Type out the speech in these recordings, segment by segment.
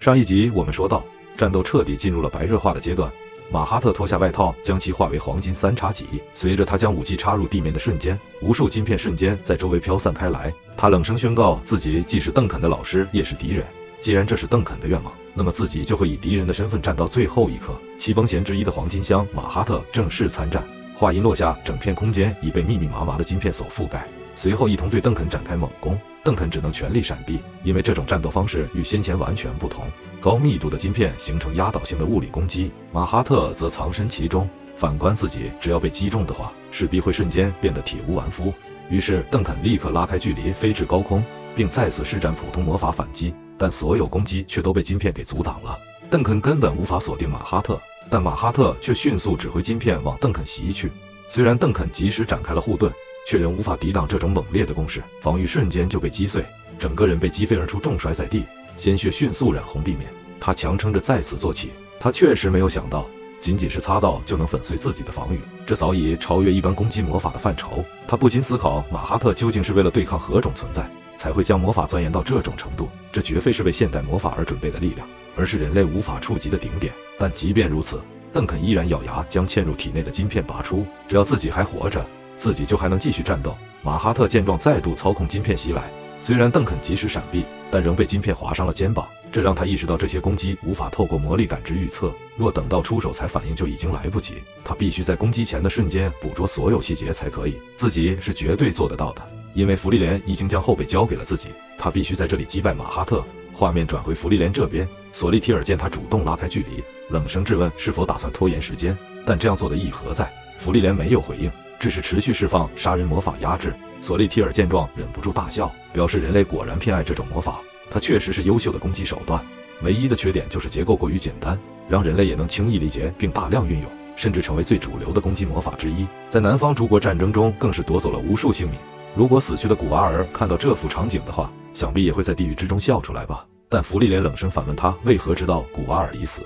上一集我们说到，战斗彻底进入了白热化的阶段。马哈特脱下外套，将其化为黄金三叉戟。随着他将武器插入地面的瞬间，无数晶片瞬间在周围飘散开来。他冷声宣告，自己既是邓肯的老师，也是敌人。既然这是邓肯的愿望，那么自己就会以敌人的身份战到最后一刻。七崩弦之一的黄金箱马哈特正式参战。话音落下，整片空间已被密密麻麻的晶片所覆盖。随后一同对邓肯展开猛攻，邓肯只能全力闪避，因为这种战斗方式与先前完全不同。高密度的晶片形成压倒性的物理攻击，马哈特则藏身其中。反观自己，只要被击中的话，势必会瞬间变得体无完肤。于是邓肯立刻拉开距离，飞至高空，并再次施展普通魔法反击，但所有攻击却都被晶片给阻挡了。邓肯根本无法锁定马哈特，但马哈特却迅速指挥晶片往邓肯袭去。虽然邓肯及时展开了护盾，却仍无法抵挡这种猛烈的攻势，防御瞬间就被击碎，整个人被击飞而出，重摔在地，鲜血迅速染红地面。他强撑着再次坐起，他确实没有想到，仅仅是擦到就能粉碎自己的防御，这早已超越一般攻击魔法的范畴。他不禁思考，马哈特究竟是为了对抗何种存在，才会将魔法钻研到这种程度？这绝非是为现代魔法而准备的力量，而是人类无法触及的顶点。但即便如此，邓肯依然咬牙将嵌入体内的晶片拔出，只要自己还活着，自己就还能继续战斗。马哈特见状，再度操控晶片袭来。虽然邓肯及时闪避，但仍被晶片划伤了肩膀，这让他意识到这些攻击无法透过魔力感知预测，若等到出手才反应就已经来不及。他必须在攻击前的瞬间捕捉所有细节才可以，自己是绝对做得到的，因为芙莉莲已经将后背交给了自己，他必须在这里击败马哈特。画面转回芙莉莲这边，索利提尔见他主动拉开距离，冷声质问是否打算拖延时间，但这样做的意义何在？芙莉莲没有回应，只是持续释放杀人魔法压制。索利提尔见状忍不住大笑，表示人类果然偏爱这种魔法，它确实是优秀的攻击手段，唯一的缺点就是结构过于简单，让人类也能轻易理解并大量运用，甚至成为最主流的攻击魔法之一。在南方诸国战争中更是夺走了无数性命，如果死去的古瓦尔看到这幅场景的话，想必也会在地狱之中笑出来吧。但芙莉莲冷声反问他为何知道古瓦尔已死，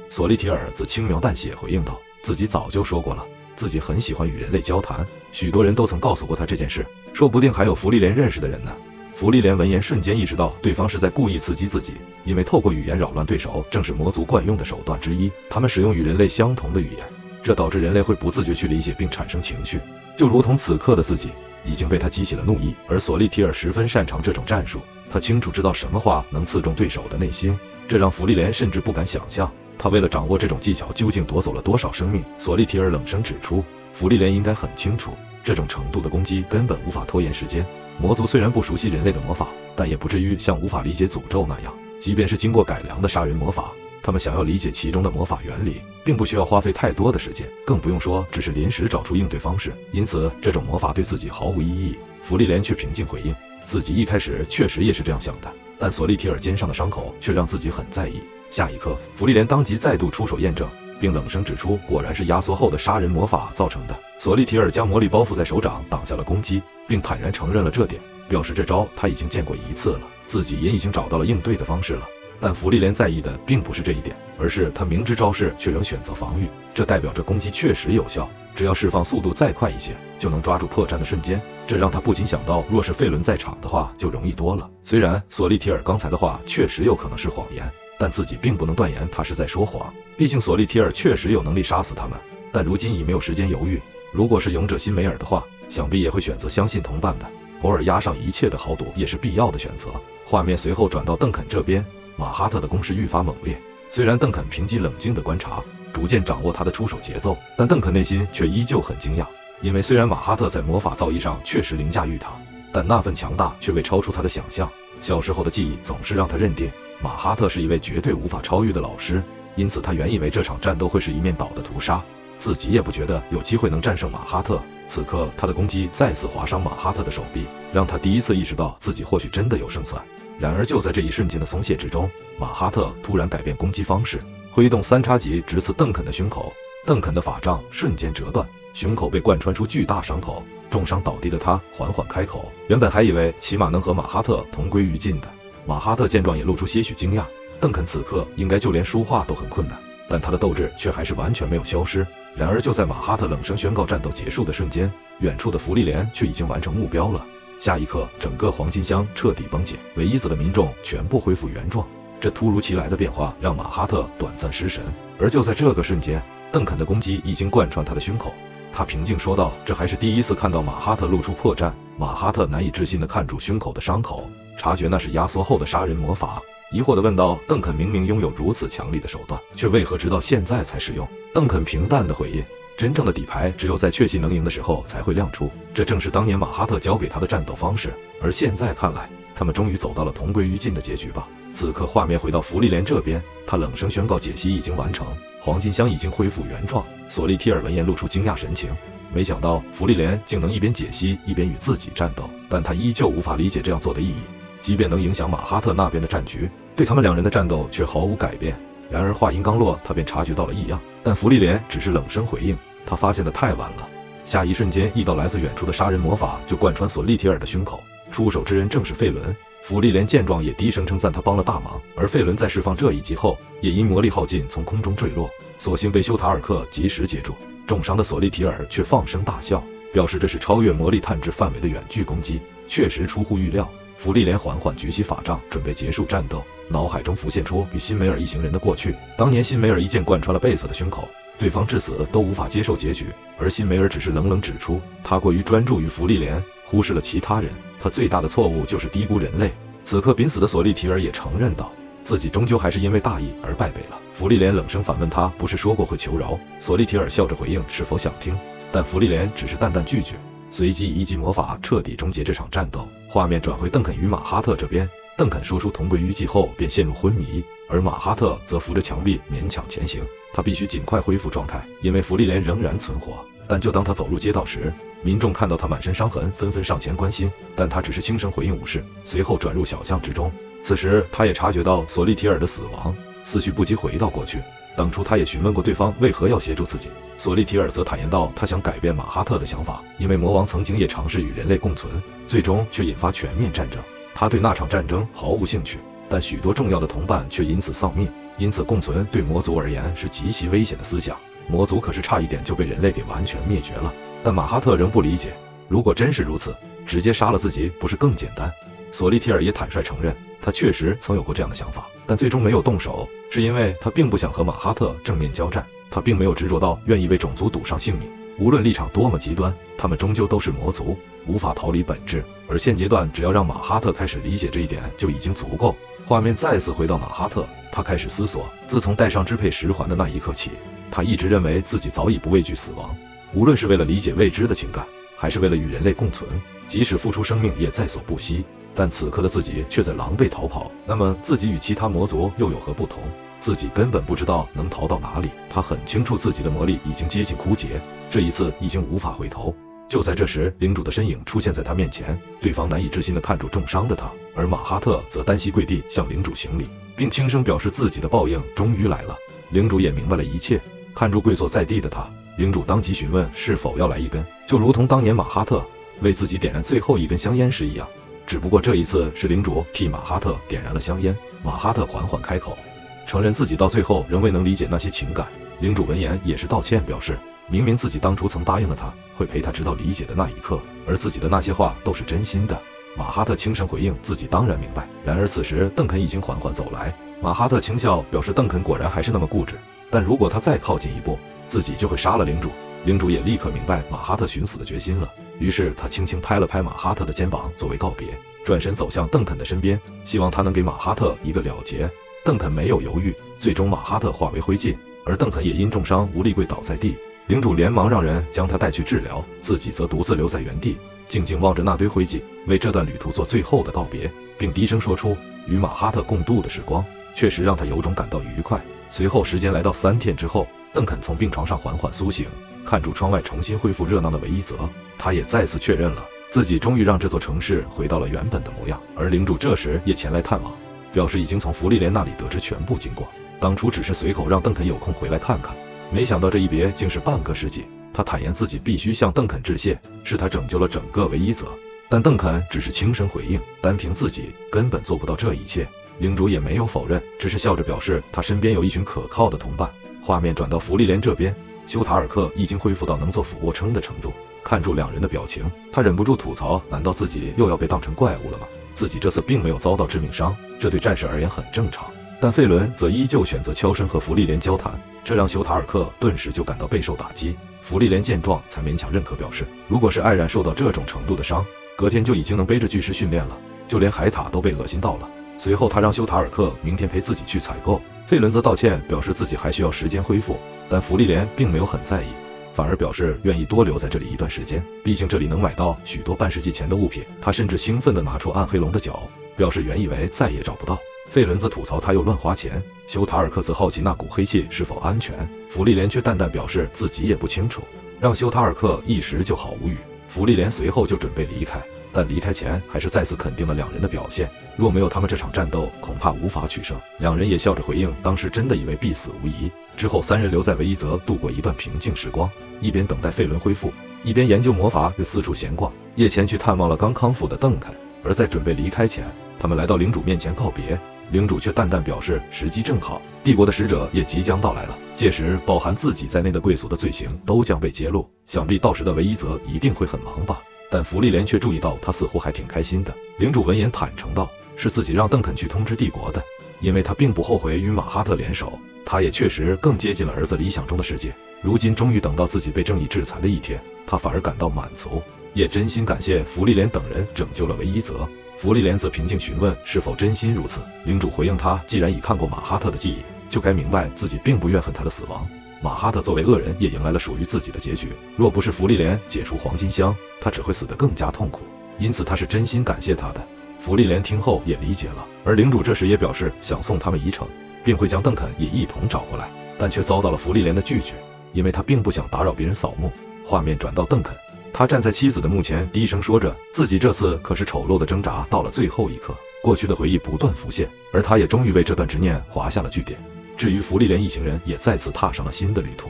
索利提尔则轻描淡写回应道，自己早就说过了，自己很喜欢与人类交谈，许多人都曾告诉过他这件事，说不定还有芙莉莲认识的人呢。芙莉莲闻言瞬间意识到对方是在故意刺激自己，因为透过语言扰乱对手正是魔族惯用的手段之一，他们使用与人类相同的语言，这导致人类会不自觉去理解并产生情绪，就如同此刻的自己已经被他激起了怒意。而索利提尔十分擅长这种战术，他清楚知道什么话能刺中对手的内心，这让芙莉莲甚至不敢想象他为了掌握这种技巧究竟夺走了多少生命。索利提尔冷声指出，芙莉莲应该很清楚，这种程度的攻击根本无法拖延时间。魔族虽然不熟悉人类的魔法，但也不至于像无法理解诅咒那样，即便是经过改良的杀人魔法，他们想要理解其中的魔法原理，并不需要花费太多的时间，更不用说只是临时找出应对方式。因此这种魔法对自己毫无意义。芙莉莲却平静回应，自己一开始确实也是这样想的，但索利提尔肩上的伤口却让自己很在意。下一刻，芙莉莲当即再度出手验证，并冷声指出，果然是压缩后的杀人魔法造成的。索利提尔将魔力包覆在手掌，挡下了攻击，并坦然承认了这点，表示这招他已经见过一次了，自己也已经找到了应对的方式了。但芙莉莲在意的并不是这一点，而是他明知招式却仍选择防御，这代表着攻击确实有效，只要释放速度再快一些，就能抓住破绽的瞬间。这让他不禁想到，若是费伦在场的话就容易多了。虽然索利提尔刚才的话确实有可能是谎言，但自己并不能断言他是在说谎，毕竟索利提尔确实有能力杀死他们，但如今已没有时间犹豫。如果是勇者辛梅尔的话，想必也会选择相信同伴的，偶尔压上一切的豪赌也是必要的选择。画面随后转到邓肯这边，马哈特的攻势愈发猛烈。虽然邓肯凭借冷静的观察逐渐掌握他的出手节奏，但邓肯内心却依旧很惊讶，因为虽然马哈特在魔法造诣上确实凌驾于他，但那份强大却未超出他的想象。小时候的记忆总是让他认定马哈特是一位绝对无法超越的老师，因此他原以为这场战斗会是一面倒的屠杀，自己也不觉得有机会能战胜马哈特。此刻他的攻击再次划伤马哈特的手臂，让他第一次意识到自己或许真的有胜算。然而就在这一瞬间的松懈之中，马哈特突然改变攻击方式，挥动三叉戟直刺邓肯的胸口，邓肯的法杖瞬间折断，胸口被贯穿出巨大伤口，重伤倒地的他缓缓开口，原本还以为起码能和马哈特同归于尽的。马哈特见状也露出些许惊讶，邓肯此刻应该就连说话都很困难，但他的斗志却还是完全没有消失。然而就在马哈特冷声宣告战斗结束的瞬间，远处的芙莉莲却已经完成目标了。下一刻，整个黄金箱彻底崩解，唯一死的民众全部恢复原状。这突如其来的变化让马哈特短暂失神，而就在这个瞬间，邓肯的攻击已经贯穿他的胸口。他平静说道：“这还是第一次看到马哈特露出破绽。”马哈特难以置信地看住胸口的伤口，察觉那是压缩后的杀人魔法，疑惑地问道：“邓肯明明拥有如此强力的手段，却为何直到现在才使用？”邓肯平淡地回应：“真正的底牌只有在确信能赢的时候才会亮出，这正是当年马哈特教给他的战斗方式。而现在看来，他们终于走到了同归于尽的结局吧。”此刻画面回到芙莉莲这边，他冷声宣告解析已经完成，黄金箱已经恢复原状。索利提尔闻言露出惊讶神情，没想到芙莉莲竟能一边解析一边与自己战斗，但他依旧无法理解这样做的意义。即便能影响马哈特那边的战局，对他们两人的战斗却毫无改变。然而话音刚落，他便察觉到了异样，但芙莉莲只是冷声回应，他发现的太晚了。下一瞬间，一道来自远处的杀人魔法就贯穿索利提尔的胸口，出手之人正是费伦。芙莉莲见状也低声称赞他帮了大忙，而费伦在释放这一击后，也因魔力耗尽从空中坠落，所幸被修塔尔克及时接住。重伤的索利提尔却放声大笑，表示这是超越魔力探知范围的远距攻击，确实出乎预料。芙莉莲缓缓举起法杖，准备结束战斗，脑海中浮现出与辛梅尔一行人的过去。当年辛梅尔一剑贯穿了贝瑟的胸口，对方至死都无法接受结局，而辛梅尔只是冷冷指出，他过于专注于芙莉莲，忽视了其他人。他最大的错误就是低估人类。此刻濒死的索利提尔也承认道，自己终究还是因为大意而败北了。芙莉莲冷声反问他，不是说过会求饶？索利提尔笑着回应，是否想听？但芙莉莲只是淡淡拒绝，随即一击魔法彻底终结这场战斗。画面转回邓肯与马哈特这边，邓肯说出同归于尽后便陷入昏迷，而马哈特则扶着墙壁勉强前行。他必须尽快恢复状态，因为芙莉莲仍然存活。但就当他走入街道时，民众看到他满身伤痕，纷纷上前关心，但他只是轻声回应无事，随后转入小巷之中。此时他也察觉到索利提尔的死亡，思绪不及回到过去。当初他也询问过对方为何要协助自己，索利提尔则坦言道，他想改变马哈特的想法，因为魔王曾经也尝试与人类共存，最终却引发全面战争。他对那场战争毫无兴趣，但许多重要的同伴却因此丧命，因此共存对魔族而言是极其危险的思想。魔族可是差一点就被人类给完全灭绝了。但马哈特仍不理解，如果真是如此，直接杀了自己不是更简单？索利提尔也坦率承认，他确实曾有过这样的想法，但最终没有动手，是因为他并不想和马哈特正面交战，他并没有执着到愿意为种族赌上性命。无论立场多么极端，他们终究都是魔族，无法逃离本质。而现阶段，只要让马哈特开始理解这一点就已经足够。画面再次回到马哈特，他开始思索，自从戴上支配十环的那一刻起，他一直认为自己早已不畏惧死亡，无论是为了理解未知的情感，还是为了与人类共存，即使付出生命也在所不惜。但此刻的自己却在狼狈逃跑，那么自己与其他魔族又有何不同？自己根本不知道能逃到哪里。他很清楚自己的魔力已经接近枯竭，这一次已经无法回头。就在这时，领主的身影出现在他面前，对方难以置信地看住重伤的他，而马哈特则单膝跪地向领主行礼，并轻声表示自己的报应终于来了。领主也明白了一切，看住跪坐在地的他，领主当即询问是否要来一根，就如同当年马哈特为自己点燃最后一根香烟时一样，只不过这一次是领主替马哈特点燃了香烟。马哈特缓缓开口，承认自己到最后仍未能理解那些情感。领主闻言也是道歉，表示明明自己当初曾答应了他，会陪他直到理解的那一刻，而自己的那些话都是真心的。马哈特轻声回应自己当然明白。然而此时邓肯已经缓缓走来，马哈特轻笑表示邓肯果然还是那么固执，但如果他再靠近一步，自己就会杀了领主。领主也立刻明白马哈特寻死的决心了，于是他轻轻拍了拍马哈特的肩膀作为告别，转身走向邓肯的身边，希望他能给马哈特一个了结。邓肯没有犹豫，最终马哈特化为灰烬，而邓肯也因重伤无力跪倒在地。领主连忙让人将他带去治疗，自己则独自留在原地，静静望着那堆灰烬，为这段旅途做最后的告别，并低声说出与马哈特共度的时光确实让他有种感到愉快。随后时间来到3天之后，邓肯从病床上缓缓苏醒，看住窗外重新恢复热闹的维伊泽，他也再次确认了自己终于让这座城市回到了原本的模样。而领主这时也前来探望，表示已经从芙莉莲那里得知全部经过，当初只是随口让邓肯有空回来看看，没想到这一别竟是半个世纪。他坦言自己必须向邓肯致谢，是他拯救了整个维伊泽，但邓肯只是轻声回应，单凭自己根本做不到这一切。领主也没有否认，只是笑着表示他身边有一群可靠的同伴。画面转到芙莉莲这边，修塔尔克已经恢复到能做俯卧撑的程度，看住两人的表情，他忍不住吐槽，难道自己又要被当成怪物了吗？自己这次并没有遭到致命伤，这对战士而言很正常，但费伦则依旧选择悄声和芙莉莲交谈，这让休塔尔克顿时就感到备受打击。芙莉莲见状才勉强认可，表示如果是艾然受到这种程度的伤，隔天就已经能背着巨石训练了，就连海塔都被恶心到了。随后他让休塔尔克明天陪自己去采购，费伦则道歉，表示自己还需要时间恢复，但芙莉莲并没有很在意，反而表示愿意多留在这里一段时间，毕竟这里能买到许多半世纪前的物品。他甚至兴奋地拿出暗黑龙的角，表示原以为再也找不到。费伦则吐槽他又乱花钱，休塔尔克则好奇那股黑气是否安全，芙莉莲却淡淡表示自己也不清楚，让休塔尔克一时就好无语。芙莉莲随后就准备离开，但离开前还是再次肯定了两人的表现，若没有他们这场战斗，恐怕无法取胜。两人也笑着回应，当时真的以为必死无疑。之后三人留在维伊泽度过一段平静时光，一边等待费伦恢复，一边研究魔法又四处闲逛。夜前去探望了刚康复的邓肯，而在准备离开前，他们来到领主面前告别，领主却淡淡表示时机正好，帝国的使者也即将到来了，届时包含自己在内的贵族的罪行都将被揭露，想必到时的维伊泽一定会很忙吧。但芙莉莲却注意到他似乎还挺开心的。领主闻言坦诚道，是自己让邓肯去通知帝国的，因为他并不后悔与马哈特联手，他也确实更接近了儿子理想中的世界。如今终于等到自己被正义制裁的一天，他反而感到满足，也真心感谢芙莉莲等人拯救了维伊泽。芙莉莲则平静询问是否真心如此，领主回应他，既然已看过马哈特的记忆，就该明白自己并不怨恨他的死亡。马哈特作为恶人，也迎来了属于自己的结局。若不是芙莉莲解除黄金箱，他只会死得更加痛苦。因此他是真心感谢他的。芙莉莲听后也理解了，而领主这时也表示想送他们一程，并会将邓肯也一同找过来，但却遭到了芙莉莲的拒绝，因为他并不想打扰别人扫墓。画面转到邓肯，他站在妻子的墓前，低声说着自己这次可是丑陋的挣扎到了最后一刻，过去的回忆不断浮现，而他也终于为这段执念划下了句点。至于芙莉莲一行人也再次踏上了新的旅途。